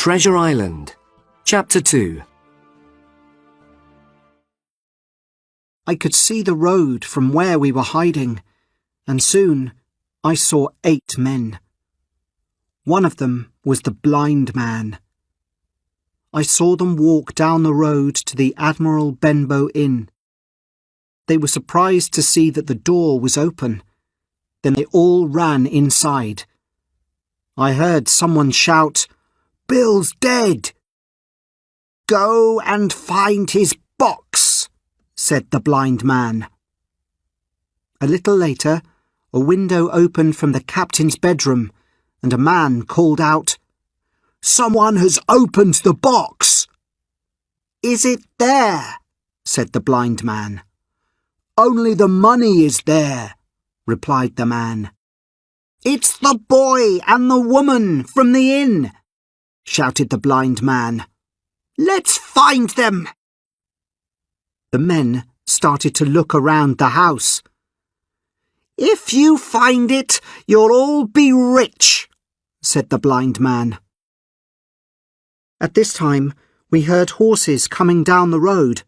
Treasure Island, Chapter 2. I could see the road from where we were hiding, and soon I saw 8 men. One of them was the blind man. I saw them walk down the road to the Admiral Benbow Inn. They were surprised to see that the door was open. Then they all ran inside. I heard someone shout, "Bill's dead!" "Go and find his box," said the blind man. A little later, a window opened from the captain's bedroom, and a man called out, "Someone has opened the box." "Is it there?" said the blind man. "Only the money is there," replied the man. "It's the boy and the woman from the inn," shouted the blind man. "Let's find them." The men started to look around the house. "If you find it, you'll all be rich," said the blind man. At this time, we heard horses coming down the road.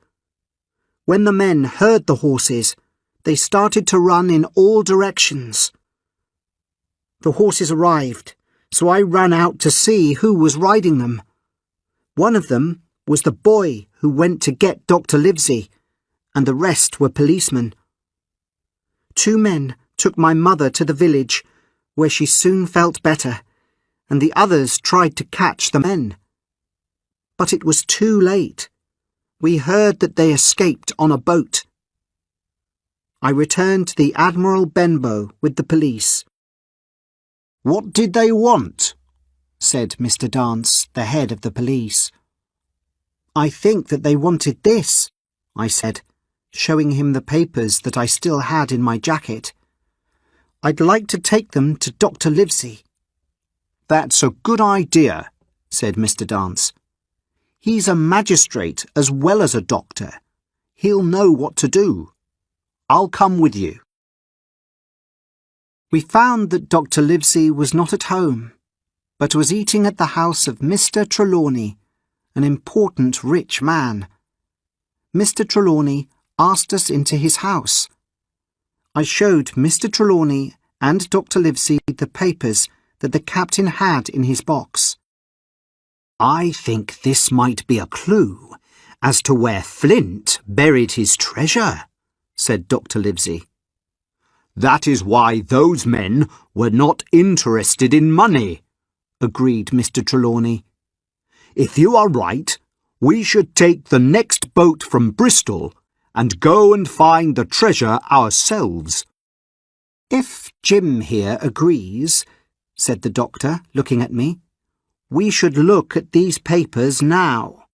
When the men heard the horses, they started to run in all directions. The horses arrived, so I ran out to see who was riding them. One of them was the boy who went to get Dr. Livesey, and the rest were policemen. 2 men took my mother to the village, where she soon felt better, and the others tried to catch the men. But it was too late. We heard that they escaped on a boat. I returned to the Admiral Benbow with the police. "What did they want?" said Mr. Dance, the head of the police. "I think that they wanted this," I said, showing him the papers that I still had in my jacket. "I'd like to take them to Dr. Livesey." "That's a good idea," said Mr. Dance. "He's a magistrate as well as a doctor. He'll know what to do. I'll come with you." We found that Dr. Livesey was not at home, but was eating at the house of Mr. Trelawney, an important rich man. Mr. Trelawney asked us into his house. I showed Mr. Trelawney and Dr. Livesey the papers that the captain had in his box. "I think this might be a clue as to where Flint buried his treasure," said Dr. Livesey. "That is why those men were not interested in money," agreed Mr. Trelawney. "If you are right, we should take the next boat from Bristol and go and find the treasure ourselves." "If Jim here agrees," said the doctor, looking at me, "we should look at these papers now."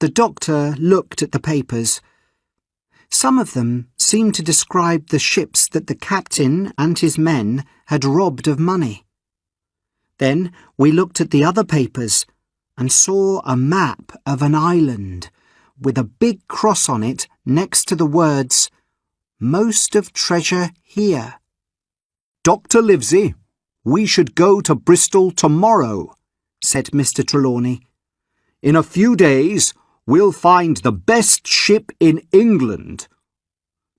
The doctor looked at the papers. Some of them seemed to describe the ships that the captain and his men had robbed of money. Then we looked at the other papers and saw a map of an island with a big cross on it next to the words, "Most of treasure here." "Dr. Livesey, we should go to Bristol tomorrow," said Mr. Trelawney. "In a few days we'll find the best ship in England.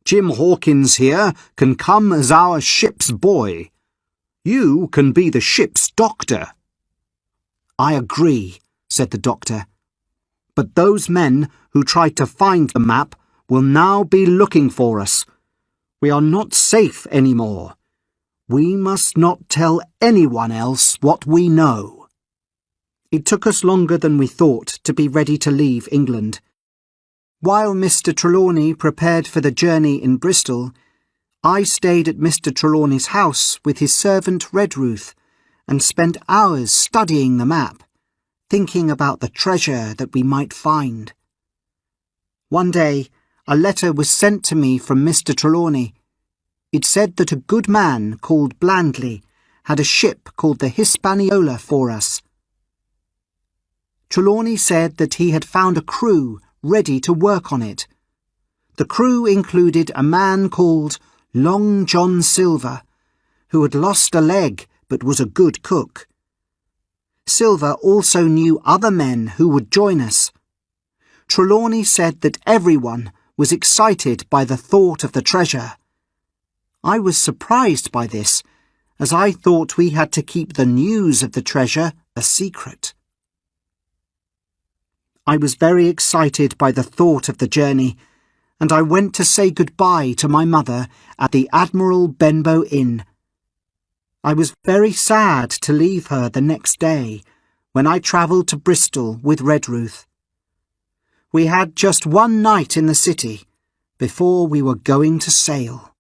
Jim Hawkins here can come as our ship's boy. You can be the ship's doctor." "I agree," said the doctor. "But those men who tried to find the map will now be looking for us. We are not safe anymore. We must not tell anyone else what we know." It took us longer than we thought to be ready to leave England. While Mr. Trelawney prepared for the journey in Bristol, I stayed at Mr. Trelawney's house with his servant Redruth and spent hours studying the map, thinking about the treasure that we might find. One day, a letter was sent to me from Mr. Trelawney. It said that a good man called Blandley had a ship called the Hispaniola for us. Trelawney said that he had found a crew ready to work on it. The crew included a man called Long John Silver, who had lost a leg but was a good cook. Silver also knew other men who would join us. Trelawney said that everyone was excited by the thought of the treasure. I was surprised by this, as I thought we had to keep the news of the treasure a secret. I was very excited by the thought of the journey, and I went to say goodbye to my mother at the Admiral Benbow Inn. I was very sad to leave her the next day, when I travelled to Bristol with Redruth. We had just one night in the city before we were going to sail.